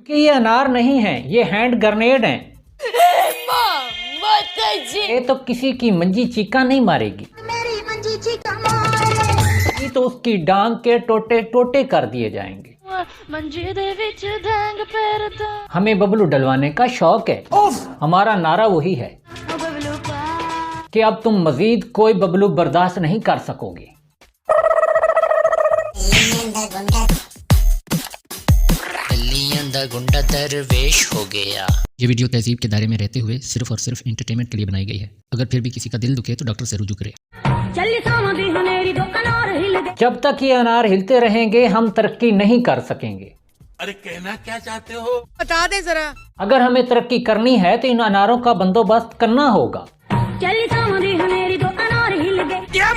क्योंकि ये अनार नहीं है, ये हैंड ग्रेनेड हैं। ये तो किसी की मंजी चीका नहीं मारेगी, मेरी मंजी चीका मारे। ये तो उसकी डांग के टोटे टोटे कर दिए जाएंगे। मंजी दे विच धैंग पैरदा। हमें बबलू डलवाने का शौक है। हमारा नारा वही है बबलू पा कि अब तुम मजीद कोई बबलू बर्दाश्त नहीं कर सकोगे। गुंडा दरवेश हो गया। ये वीडियो तहजीब के दायरे में रहते हुए सिर्फ और सिर्फ एंटरटेनमेंट के लिए बनाई गई है। अगर फिर भी किसी का दिल दुखे तो डॉक्टर से रुजू करे। जब तक ये अनार हिलते रहेंगे हम तरक्की नहीं कर सकेंगे। अरे कहना क्या चाहते हो, बता दे जरा। अगर हमें तरक्की करनी है तो इन अनारों का बंदोबस्त करना होगा।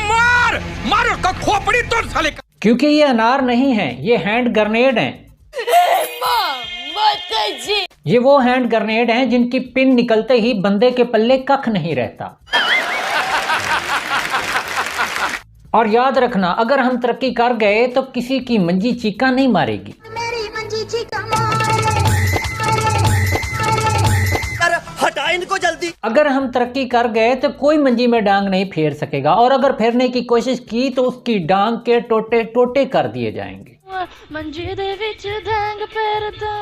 मार मार उसका खोपड़ी तोड़ साले का। क्योंकि ये अनार नहीं है, ये हैंड ग्रेनेड हैं। ये वो हैंड ग्रेनेड हैं जिनकी पिन निकलते ही बंदे के पल्ले कख नहीं रहता। और याद रखना, अगर हम तरक्की कर गए तो किसी की मंजी चीका नहीं मारेगी। मेरी मंजी चीका मारे। हटा इनको जल्दी। अगर हम तरक्की कर गए तो कोई मंजी में डांग नहीं फेर सकेगा, और अगर फेरने की कोशिश की तो उसकी डांग के टोटे टोटे कर दिए जाएंगे। मंजी दे विच धैंग पैरदा।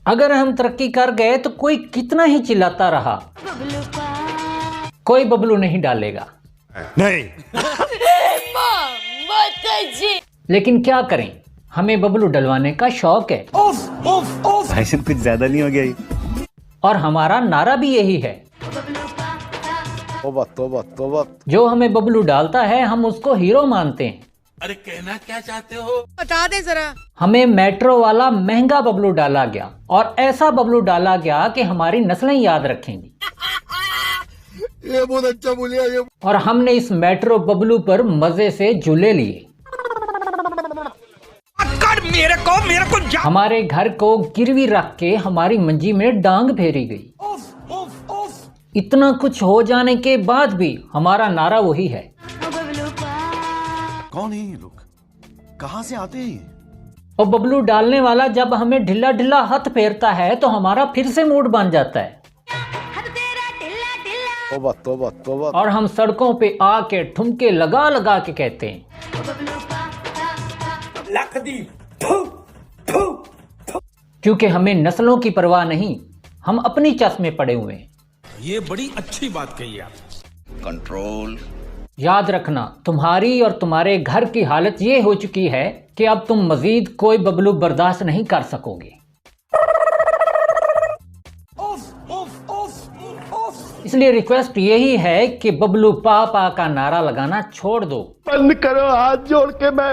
अगर हम तरक्की कर गए तो कोई कितना ही चिल्लाता रहा, बबलू पा कोई बबलू नहीं डालेगा। नहीं लेकिन क्या करें, हमें बबलू डलवाने का शौक है। भाई साहब कुछ ज्यादा नहीं हो गया ये? और हमारा नारा भी यही है, तौबा तौबा तौबा। जो हमें बबलू डालता है हम उसको हीरो मानते हैं। अरे कहना क्या चाहते हो, बता दे जरा। हमें मेट्रो वाला महंगा बबलू डाला गया, और ऐसा बबलू डाला गया कि हमारी नस्लें याद रखेंगी। ये बहुत अच्छा बोलिया ये। और हमने इस मेट्रो बबलू पर मजे से झूले लिए। मेरे को हमारे घर को गिरवी रख के हमारी मंजी में डांग फेरी गई। इतना कुछ हो जाने के बाद भी हमारा नारा वही है। बबलू पा कौन है ये लोग, कहाँ से आते हैं ये? और बबलू डालने वाला जब हमें ढिल्ला ढिल्ला हाथ फेरता है तो हमारा फिर से मूड बन जाता है, तौबा तौबा तौबा। और हम सड़कों पे आके ठुमके लगा लगा के कहते हैं, क्योंकि हमें नस्लों की परवाह नहीं, हम अपनी चस में पड़े हुए हैं। ये बड़ी अच्छी बात कही आप। कंट्रोल। याद रखना, तुम्हारी और तुम्हारे घर की हालत ये हो चुकी है कि अब तुम मजीद कोई बबलू बर्दाश्त नहीं कर सकोगे। इसलिए रिक्वेस्ट यही है कि बबलू पा पा का नारा लगाना छोड़ दो। बंद करो, हाथ जोड़ के मैं